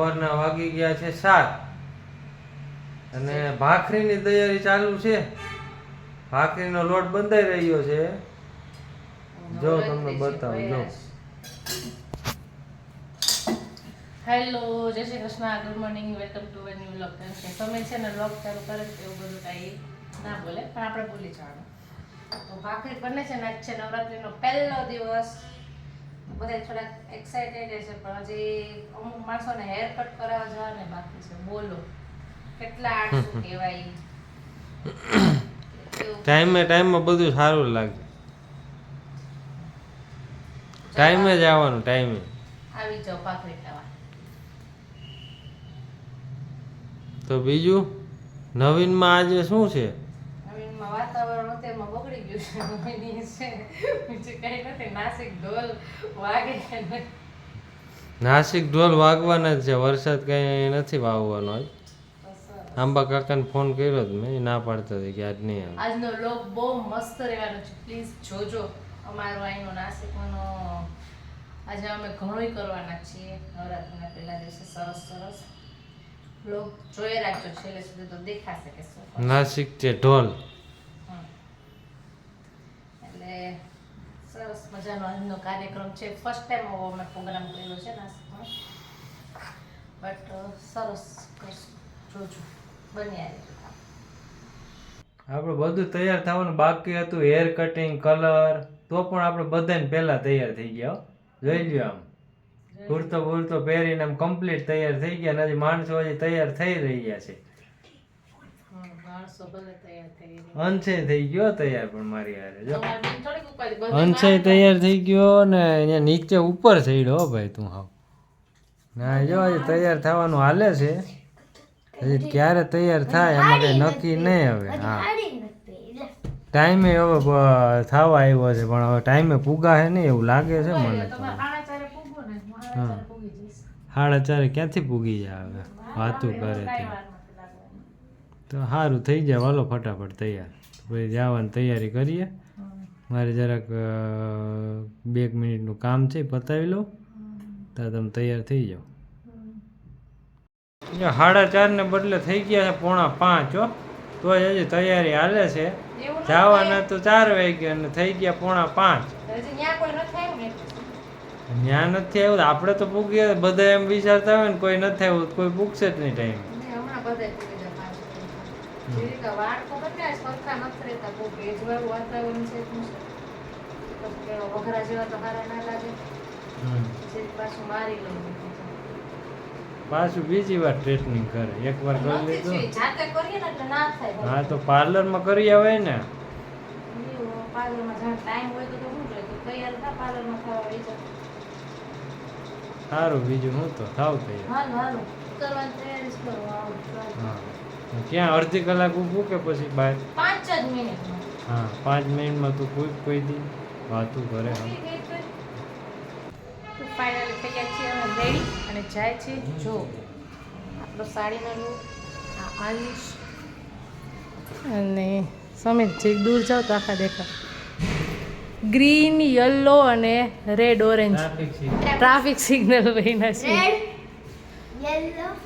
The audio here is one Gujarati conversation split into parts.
સવારના વાગી ગયા છે 7 અને ભાખરીની તૈયારી ચાલુ છે. ભાખરીનો લોટ બંધાઈ રહ્યો છે. જો તમને બતાવું જો. હેલો, જય Shri Krishna, good morning, welcome to a new vlog. તમે છે ને વ્લોગ ચાલુ કરે એવું બધું કાંઈ ના બોલે પણ આપણે ભૂલી જવાનું. તો ભાખરી બને છે ને, આજ છે નવરાત્રીનો પહેલો દિવસ. બધા થોડાક એક્સાઇટેડ છે પણ હજી અમુક માણસોને હેર કટ કરાવવા જવાને બાકી છે. બોલો કેટલા આળસુ કહેવાય. ટાઈમમાં બધું સારું લાગે. ટાઈમે જ આવવાનું, ટાઈમે આવી જાઓ ભાખરી ખાવા. તો બીજું નવીનમાં આજે શું છે? નવીનમાં વાતાવરણ અત્યારમાં બગડી ગયું છે. બીજું કઈ નથી. નાસિક ઢોલ વાગે છે. નાસિક ઢોલ વાગવાના જ છે. વરસાદ કઈ નથી વાવવાનો. આજ આંબા કાકાને ફોન કર્યો તો મેં, ના પાડતા હતી કે આજ નહીં આવે. આજનો વ્લોગ બહુ મસ્ત રહેવાનો છે, પ્લીઝ જોજો. અમારો અહીંનો નાસિકનો આજે અમે ઘણુંય કરવાના છીએ નવરાત્રિના પહેલા દિવસે. સરસ સરસ વ્લોગ જોઈ રાખજો, છેલ્લે સુધી તો દેખાશે કે શું નાસિક છે ઢોલ. એટલે સરસ મજાનો આજનો કાર્યક્રમ છે. ફર્સ્ટ ટાઈમ આવો અમે પ્રોગ્રામ કર્યો છે નાસિકમાં, બટ સરસ કરશું, જોજો. આપણે બધું તૈયાર થવાનું બાકી હતું. હેર કટિંગ, કલર, તો પણ આપણે બધાને પહેલા તૈયાર થઈ ગયા. જોઈ લ્યો, આમ કુર્તો બુર્તો પહેરીને આમ કમ્પ્લીટ તૈયાર થઈ ગયા. અને હજી માણસો હજી તૈયાર થઈ રહ્યા છે. અંશે થઈ ગયો તૈયાર, પણ મારી હારે જો અંશે તૈયાર થઈ ગયો ને અહીંયા નીચે ઉપર ચડ્યો ભાઈ તું. હાવ ના જો હજી તૈયાર થવાનું હાલે છે. હજી ક્યારે તૈયાર થાય એમાં કઈ નક્કી નહીં હવે. હા, ટાઈમે હવે થવા આવ્યો છે પણ હવે ટાઈમે પૂગા હે નહીં એવું લાગે છે મને. 4:30 ક્યાંથી પૂગી જાય હવે વાતું કરે તો સારું થઈ જાય. વાલો ફટાફટ તૈયાર, પછી જવાની તૈયારી કરીએ. મારે જરાક 2 મિનિટનું કામ છે, પતાવી લો તો તમે તૈયાર થઈ જાઓ. 4:30 ને બદલે થઈ ગયા છે 4:45. તો હજી તૈયારી હાલે છે. જવાના તો 4 વાગ્યા અને થઈ ગયા 4:45. ત્યાં નથી આવ્યું. આપણે તો પૂગીએ. બધા એમ વિચારતા હોય ને કોઈ નથી આવ્યું, કોઈ પૂગશે જ નહીં ટાઈમ. પાછું બીજી વાર સ્ટ્રેટનિંગ કરે. એકવાર કરી લીધું. હા તો પાર્લરમાં કરી આવે ને. સારું, બીજું હું તો થાવ તૈયાર. હા, ક્યાં અડધી કલાક ઊભું કે પછી બહાર? 5 જ મિનિટ. હા, 5 મિનિટમાં તું કોઈ દી વાતું કરે. ફાઇનલ થઈ ગયા છીએ અમે રેડી અને જાય છે. જો આપણો સાડીનો લુક, આ આલિશ અને સમીર જે દૂર જાઓ તો આખા દેખા. ગ્રીન, યલો અને રેડ ઓરેન્જ ટ્રાફિક સિગ્નલ બન્યા છે.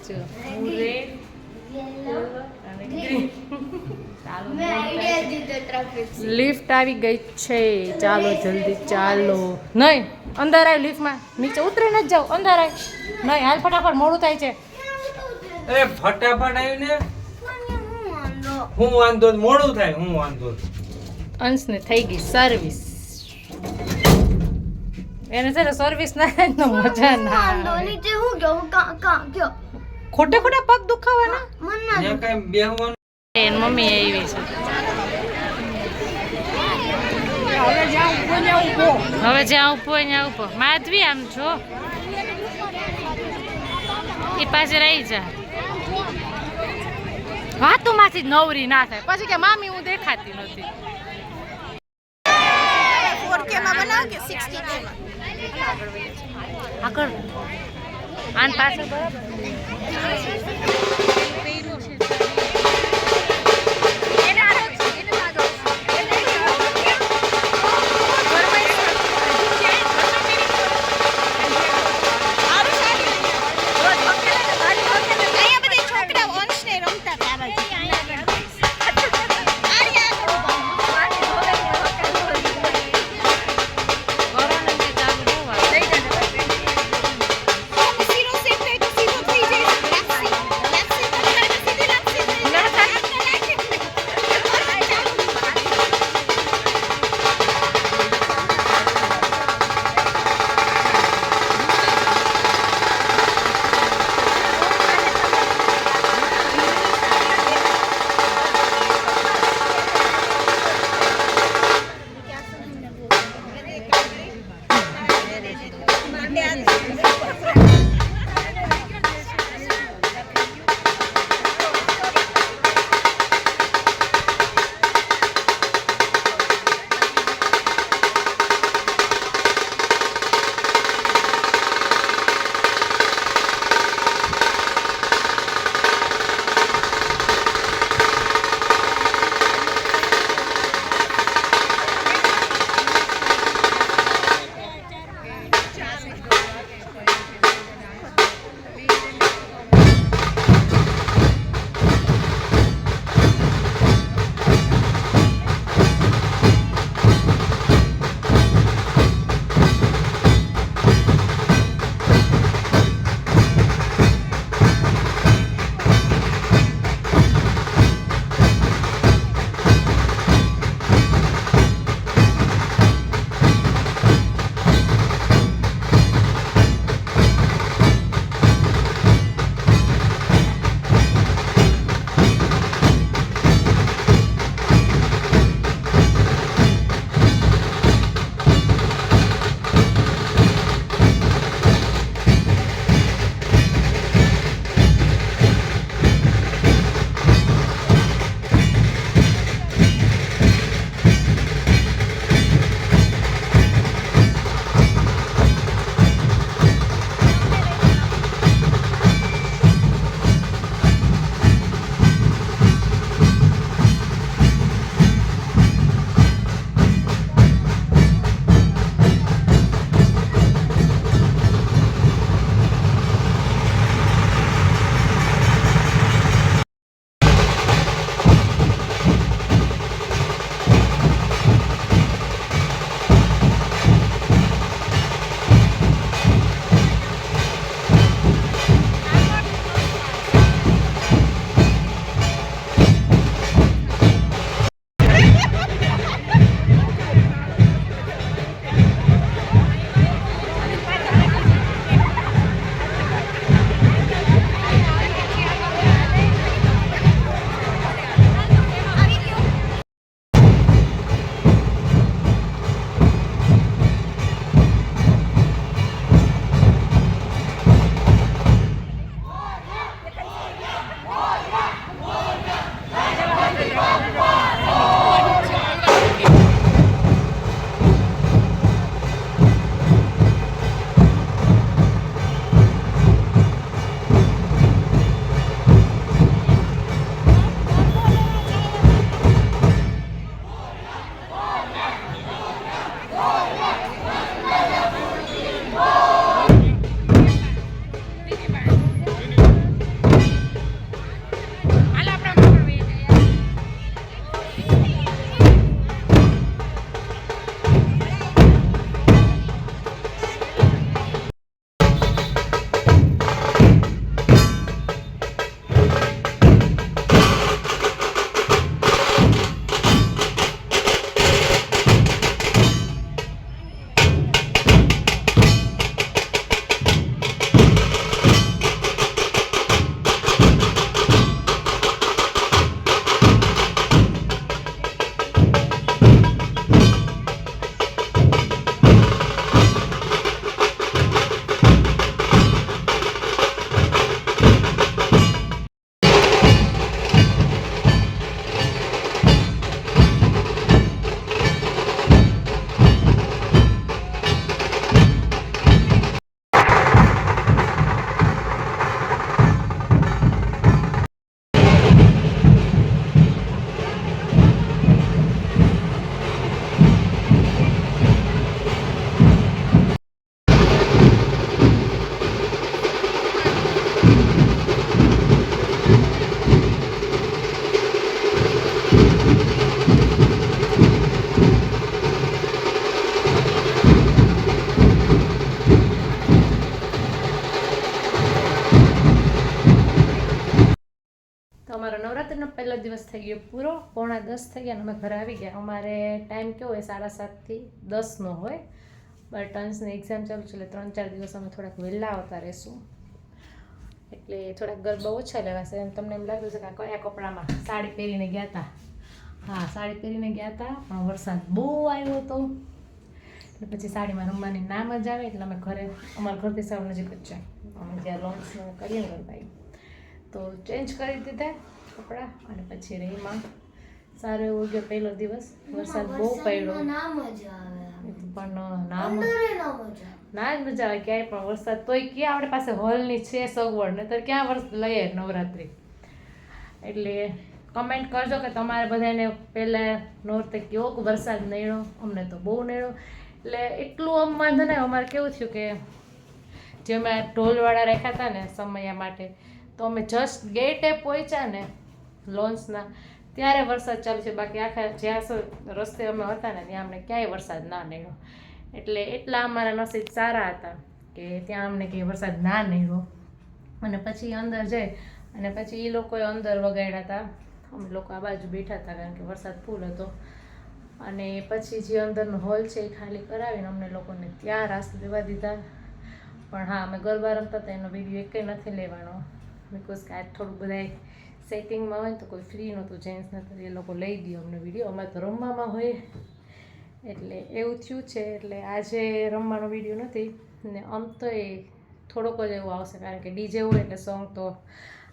જો રેડ, યલો અને ગ્રીન. લિફ્ટ આવી ગઈ છે. ચાલો જલ્દી ચાલો. નહીં અંદર આવ લિફ્ટમાં, નીચે ઉતરીને જ જાઓ. અંદર આવ નહીં, હાલ ફટાફટ, મોડું થાય છે. અરે ફટાફટ આવ્યું ને. હું વાંધો મોડું થાય, હું વાંધો. અંશને થઈ ગઈ સર્વિસ. એને છે ને સર્વિસ ના થાય તો મજા ના આવે. નીચે હું ગયો ખોટે ખોટા પગ દુખાવાના. ત્યાં કાંઈ બેહવાનું. એન મમ્મી આવી છે. હવે જ્યાં ઉભો ત્યાં ઉભો. માધવી આમ છો એ પાસે રહી જા. વાતુમાંથી જ નવરી ના થાય. પછી કે મામી હું દેખાતી નથી. 4K માં બનાવ કે 60K માં? આગળ આન પાછળ બરાબર. પહેલો દિવસ થઈ ગયો પૂરો 9:45 થઈ ગયા અને અમે ઘરે આવી ગયા. અમારે ટાઈમ કેવો હોય 7:30 થી 10નો હોય, બટ અંશની એક્ઝામ ચાલુ છે એટલે 3-4 દિવસ અમે થોડાક વહેલા આવતા રહીશું, એટલે થોડાક ગરબા ઓછા લેવાશે. એમ તમને એમ લાગ્યું છે કે કયા કપડામાં સાડી પહેરીને ગયા હતા. હા, સાડી પહેરીને ગયા હતા, પણ વરસાદ બહુ આવ્યો હતો એટલે પછી સાડીમાં રમવાની ના મજા આવે એટલે અમે ઘરે, અમારા ઘરથી સાવ નજીક જ છે, અમે જ્યાં લોન્ચ કરીએ ને ગરબા, તો ચેન્જ કરી દીધા કપડાં અને પછી રહીમાં સારો એવો ગયો પહેલો દિવસ. વરસાદ બહુ પડ્યો પણ ના જ મજા આવે ક્યાંય પણ વરસાદ, તોય ક્યાં આપણી પાસે હોલની છે સગવડ, ને તો ક્યાં વર્ષ લઈએ નવરાત્રિ. એટલે કમેન્ટ કરજો કે તમારે બધાને પહેલાં નોરતે કેવો વરસાદ નડ્યો. અમને તો બહુ નડ્યો, એટલે એટલું આમ વાંધો નહીં. અમારે કેવું થયું કે જે અમે ઢોલવાળા રાખ્યા હતા ને સમયા માટે, તો અમે જસ્ટ ગેટે પહોંચ્યા ને લોન્ચના ત્યારે વરસાદ ચાલુ છે, બાકી આખા જ્યાં રસ્તે અમે હતા ને ત્યાં અમને ક્યાંય વરસાદ ના નડ્યો. એટલે એટલા અમારા નસીબ સારા હતા કે ત્યાં અમને કંઈ વરસાદ ના નડ્યો. અને પછી અંદર જઈ અને પછી એ લોકોએ અંદર વગાડ્યા હતા, અમે લોકો આ બાજુ બેઠા હતા કારણ કે વરસાદ ફૂલ હતો. અને પછી જે અંદરનો હોલ છે એ ખાલી કરાવીને અમને લોકોને ત્યાં રાસ દેવા દીધા. પણ હા, અમે ગરબા રમતા હતા એનો વિડીયો એકેય નથી લેવાનો, બિકોઝ કે આજ થોડું બધા સેટિંગમાં હોય તો કોઈ ફ્રી નહોતું, જેન્ટ્સ નથી, એ લોકો લઈ દે અમને વિડીયો, અમે તો રમવામાં હોય એટલે એવું થયું છે. એટલે આજે રમવાનો વિડીયો નથી ને આમ તો એ થોડોક જ એવું આવશે કારણ કે ડીજે હોય એટલે સોંગ તો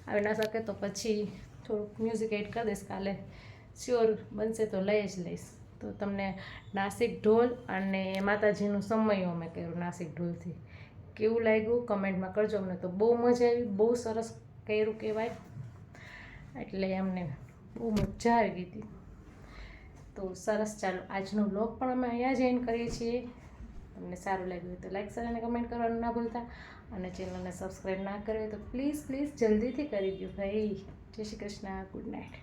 આવી ના શકે, તો પછી થોડુંક મ્યુઝિક એડ કરી દઈશ. કાલે શ્યોર બનશે તો લઈ જ લઈશ. તો તમને નાસિક ઢોલ અને માતાજીનું સમયો અમે કર્યું નાસિક ઢોલથી, કેવું લાગ્યું કમેન્ટમાં કરજો. અમને તો બહુ મજા આવી, બહુ સરસ કર્યું કહેવાય, એટલે અમને બહુ મજા આવી ગઈ હતી. તો સરસ, ચાલો આજનો વ્લોગ પણ અમે અહીંયા જ એન્ડ કરીએ છીએ. તમને સારું લાગ્યું હોય તો લાઈક, શેર અને કમેન્ટ કરવાનું ના ભૂલતા, અને ચેનલને સબસ્ક્રાઈબ ના કરી હોય તો પ્લીઝ જલ્દીથી કરી દો ભાઈ. જય શ્રી કૃષ્ણ, ગુડ નાઇટ.